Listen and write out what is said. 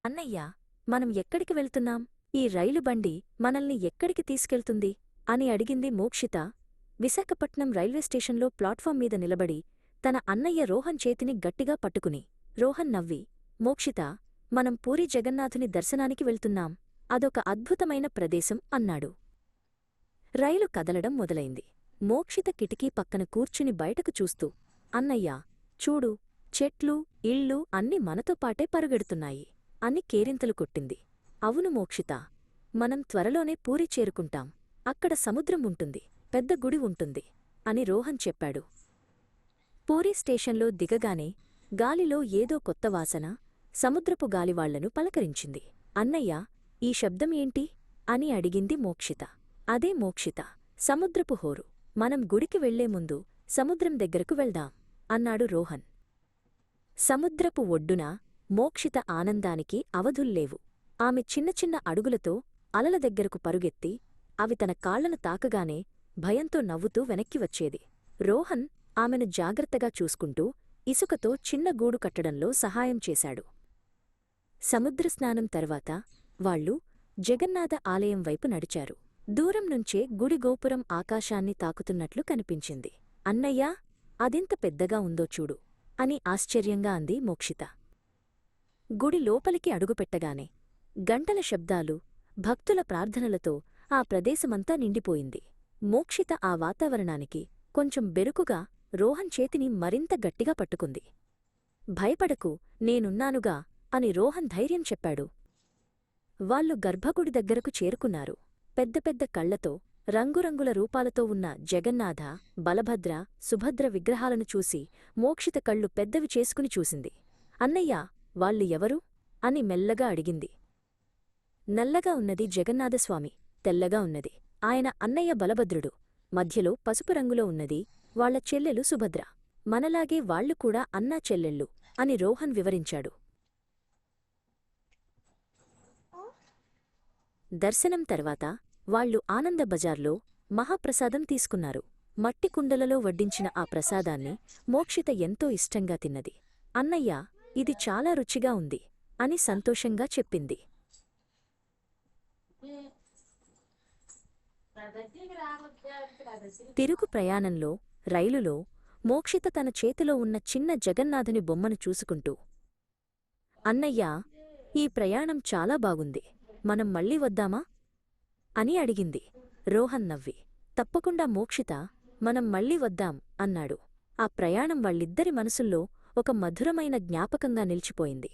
అన్నయ్యా, మనం ఎక్కడికి వెళ్తున్నాం? ఈ రైలు బండి మనల్ని ఎక్కడికి తీసుకెళ్తుంది? అని అడిగింది మోక్షిత, విశాఖపట్నం రైల్వే స్టేషన్లో ప్లాట్ఫామ్ మీద నిలబడి తన అన్నయ్య రోహన్ చేతిని గట్టిగా పట్టుకుని. రోహన్ నవ్వి, మోక్షిత, మనం పూరీ జగన్నాథుని దర్శనానికి వెళ్తున్నాం. అదొక అద్భుతమైన ప్రదేశం అన్నాడు. రైలు కదలడం మొదలైంది. మోక్షిత కిటికీ పక్కన కూర్చుని బయటకు చూస్తూ, అన్నయ్యా, చూడు, చెట్లు, ఇళ్ళు అన్నీ మనతో పాటే పరుగెడుతున్నాయి అని కేరింతలు కొట్టింది. అవును మోక్షిత, మనం త్వరలోనే పూరి చేరుకుంటాం. అక్కడ సముద్రం ఉంటుంది, పెద్ద గుడి ఉంటుంది అని రోహన్ చెప్పాడు. పూరీ స్టేషన్లో దిగగానే గాలిలో ఏదో కొత్త వాసన సముద్రపు గాలివాళ్లను పలకరించింది. అన్నయ్యా, ఈ శబ్దం ఏంటి? అని అడిగింది మోక్షిత. అదే మోక్షిత, సముద్రపు హోరు. మనం గుడికి వెళ్లే ముందు సముద్రం దగ్గరకు వెళ్దాం అన్నాడు రోహన్. సముద్రపు ఒడ్డున మోక్షిత ఆనందానికి అవధుల్లేవు. ఆమె చిన్న చిన్న అడుగులతో అలల దగ్గరకు పరుగెత్తి అవి తన కాళ్లను తాకగానే భయంతో నవ్వుతూ వెనక్కి వచ్చేది. రోహన్ ఆమెను జాగ్రత్తగా చూసుకుంటూ ఇసుకతో చిన్న గూడు కట్టడంలో సహాయం చేశాడు. సముద్రస్నానం తర్వాత వాళ్లు జగన్నాథ ఆలయం వైపు నడిచారు. దూరం నుంచే గుడి గోపురం ఆకాశాన్ని తాకుతున్నట్లు కనిపించింది. అన్నయ్యా, అదెంత పెద్దగా ఉందో చూడు అని ఆశ్చర్యంగా అంది మోక్షిత. గుడి లోపలికి అడుగుపెట్టగానే గంటల శబ్దాలు, భక్తుల ప్రార్థనలతో ఆ ప్రదేశమంతా నిండిపోయింది. మోక్షిత ఆ వాతావరణానికి కొంచెం బెరుకుగా రోహన్ చేతిని మరింత గట్టిగా పట్టుకుంది. భయపడకు, నేనున్నానుగా అని రోహన్ ధైర్యం చెప్పాడు. వాళ్లు గర్భగుడి దగ్గరకు చేరుకున్నారు. పెద్ద పెద్ద కళ్లతో, రంగురంగుల రూపాలతో ఉన్న జగన్నాథ, బలభద్ర, సుభద్ర విగ్రహాలను చూసి మోక్షిత కళ్ళు పెద్దవి చేసుకుని చూసింది. అన్నయ్యా, వాళ్ళు ఎవరు? అని మెల్లగా అడిగింది. నల్లగా ఉన్నది జగన్నాథస్వామి, తెల్లగా ఉన్నది ఆయన అన్నయ్య బలభద్రుడు, మధ్యలో పసుపు రంగులో ఉన్నది వాళ్ల చెల్లెలు సుభద్ర. మనలాగే వాళ్లు కూడా అన్నా చెల్లెళ్ళు అని రోహన్ వివరించాడు. దర్శనం తర్వాత వాళ్లు ఆనంద బజార్లో మహాప్రసాదం తీసుకున్నారు. మట్టి కుండలలో వడ్డించిన ఆ ప్రసాదాన్ని మోక్షిత ఎంతో ఇష్టంగా తిన్నది. అన్నయ్యా, ఇది చాలా రుచిగా ఉంది అని సంతోషంగా చెప్పింది. తిరుగు ప్రయాణంలో రైలులో మోక్షిత తన చేతిలో ఉన్న చిన్న జగన్నాథుని బొమ్మను చూసుకుంటూ, అన్నయ్యా, ఈ ప్రయాణం చాలా బాగుంది, మనం మళ్ళీ వద్దామా అని అడిగింది. రోహన్ నవ్వి, తప్పకుండా మోక్షిత, మనం మళ్ళీ వద్దాం అన్నాడు. ఆ ప్రయాణం వాళ్ళిద్దరి మనసుల్లో ఒక మధురమైన జ్ఞాపకంగా నిలిచిపోయింది.